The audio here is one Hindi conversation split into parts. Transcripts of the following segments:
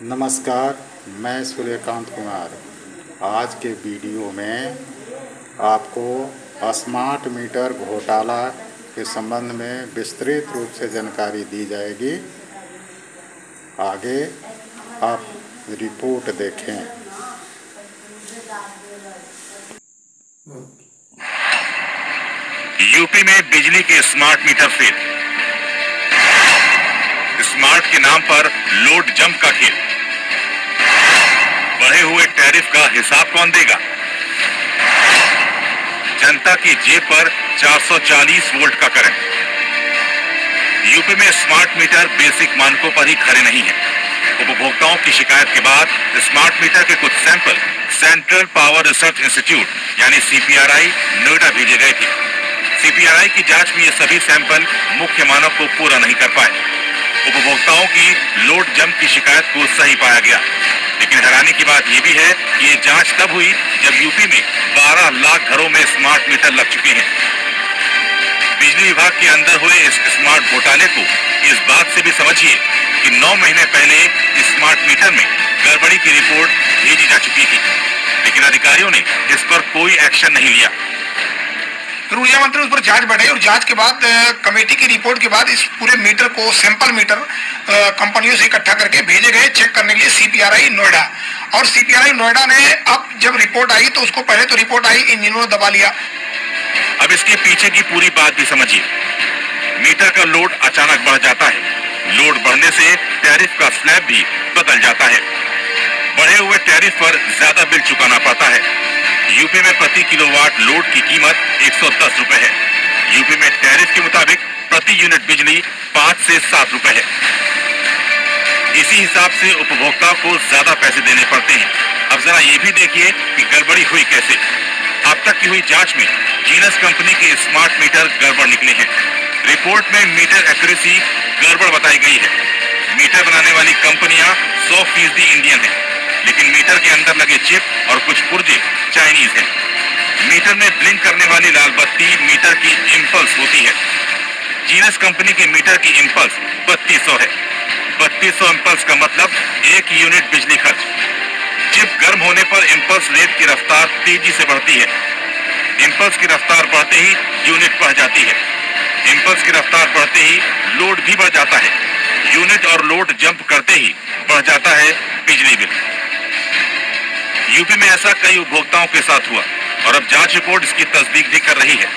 नमस्कार, मैं सूर्यकांत कुमार। आज के वीडियो में आपको स्मार्ट मीटर घोटाला के संबंध में विस्तृत रूप से जानकारी दी जाएगी। आगे आप रिपोर्ट देखें। यूपी में बिजली के स्मार्ट मीटर फेल। स्मार्ट के नाम पर लोड जंप का खेल। बढ़े हुए टैरिफ का हिसाब कौन देगा? जनता की जेब पर 440 वोल्ट का करंट। यूपी में स्मार्ट मीटर बेसिक मानकों पर ही खरे नहीं है। उपभोक्ताओं की शिकायत के बाद स्मार्ट मीटर के कुछ sample central power research institute यानी सीपीआरआई नोएडा भेजे गए थे। सीपीआरआई की जांच में ये सभी सैंपल मुख्य मानक को पूरा नहीं कर पाए। उपभोक्ताओं की लोड जंप की शिकायत को सही पाया गया, लेकिन हैरानी की बात यह भी है कि ये जांच तब हुई जब यूपी में 12 लाख घरों में स्मार्ट मीटर लग चुके हैं। बिजली विभाग के अंदर हुए इस स्मार्ट घोटाले को इस बात से भी समझिए कि 9 महीने पहले स्मार्ट मीटर में गड़बड़ी की रिपोर्ट भेजी जा चुकी थी, लेकिन अधिकारियों ने इस पर कोई एक्शन नहीं लिया। फिर ऊर्जा मंत्री उस पर जांच बढ़ाई और जांच के बाद कमेटी की रिपोर्ट के बाद इस पूरे मीटर को सैंपल मीटर कंपनियों से इकट्ठा करके भेजे गए चेक करने के लिए सीपीआरआई नोएडा। और सीपीआरआई नोएडा ने अब जब रिपोर्ट आई तो उसको पहले तो रिपोर्ट आई, इंजीनियरों ने दबा लिया। अब इसके पीछे की पूरी बात भी समझिए। मीटर का लोड अचानक बढ़ जाता है। लोड बढ़ने से टैरिफ का स्लैब भी बदल जाता है। बढ़े हुए टैरिफ पर ज्यादा बिल चुकाना पड़ता है। यूपी में प्रति किलोवाट लोड की कीमत 110 रुपए है। यूपी में टैरिफ के मुताबिक प्रति यूनिट बिजली 5 से 7 रुपए है। इसी हिसाब से उपभोक्ता को ज्यादा पैसे देने पड़ते हैं। अब जरा ये भी देखिए कि गड़बड़ी हुई कैसे। अब तक की हुई जांच में जीनस कंपनी के स्मार्ट मीटर गड़बड़ निकले हैं। रिपोर्ट में मीटर एक्यूरेसी गड़बड़ बताई गई है। मीटर बनाने वाली कंपनियां 100% इंडियन है, लेकिन मीटर के अंदर लगे चिप और कुछ पुर्जे चाइनीज हैं। मीटर में ब्लिंक करने वाली लाल बत्ती मीटर की इंपल्स होती है। जीनस कंपनी के मीटर की इंपल्स 3200 है। 3200 इंपल्स का मतलब 1 यूनिट बिजली खर्च। चिप गर्म होने पर इंपल्स रेट की रफ्तार तेजी से बढ़ती है। इंपल्स की रफ्तार बढ़ते ही यूनिट बढ़ जाती है। इंपल्स की रफ्तार बढ़ते ही लोड भी बढ़ जाता है। यूनिट और लोड जंप करते ही बढ़ जाता है बिजली बिल। यूपी में ऐसा कई उपभोक्ताओं के साथ हुआ और अब जांच रिपोर्ट इसकी तस्दीक भी कर रही है।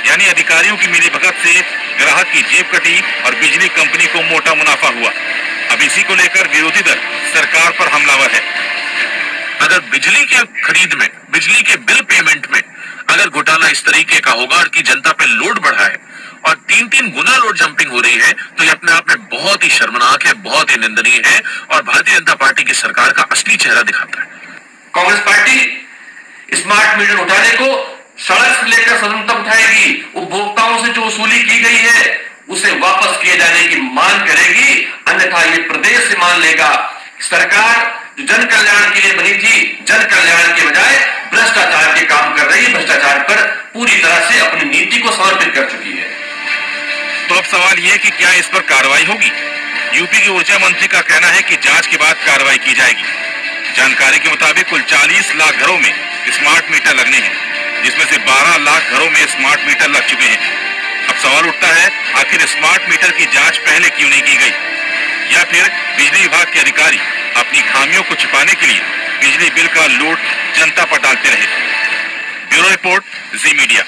यानी अधिकारियों की मिलीभगत से ग्राहक की जेब कटी और बिजली कंपनी को मोटा मुनाफा हुआ। अब इसी को लेकर विरोधी दल सरकार पर हमलावर है। अगर बिजली के खरीद में, बिजली के बिल पेमेंट में अगर घोटाला इस तरीके का होगा कि जनता पे लोड बढ़ा है और 3-3 गुना लोड जंपिंग हो रही है, तो ये अपने आप में बहुत ही शर्मनाक है, बहुत ही निंदनीय है और भारतीय जनता पार्टी की सरकार का असली चेहरा दिखाता है। कांग्रेस पार्टी स्मार्ट मीटर घोटाले को सड़क से लेकर सदन तक उठाएगी। उपभोक्ताओं से जो वसूली की गई है उसे वापस किए जाने की मांग करेगी, अन्यथा ये प्रदेश से मान लेगा। सरकार जो जन कल्याण के लिए बनी थी, जन कल्याण के बजाय भ्रष्टाचार के काम कर रही है, भ्रष्टाचार पर पूरी तरह से अपनी नीति को समर्पित कर चुकी है। तो अब सवाल यह कि क्या इस पर कार्रवाई होगी? यूपी के ऊर्जा मंत्री का कहना है कि जांच के बाद कार्रवाई की जाएगी। जानकारी के मुताबिक कुल 40 लाख घरों में स्मार्ट मीटर लगने हैं, जिसमें से 12 लाख घरों में स्मार्ट मीटर लग चुके हैं। अब सवाल उठता है, आखिर स्मार्ट मीटर की जांच पहले क्यों नहीं की गई? या फिर बिजली विभाग के अधिकारी अपनी खामियों को छिपाने के लिए बिजली बिल का लोड जनता पर डालते रहे? ब्यूरो रिपोर्ट, जी मीडिया।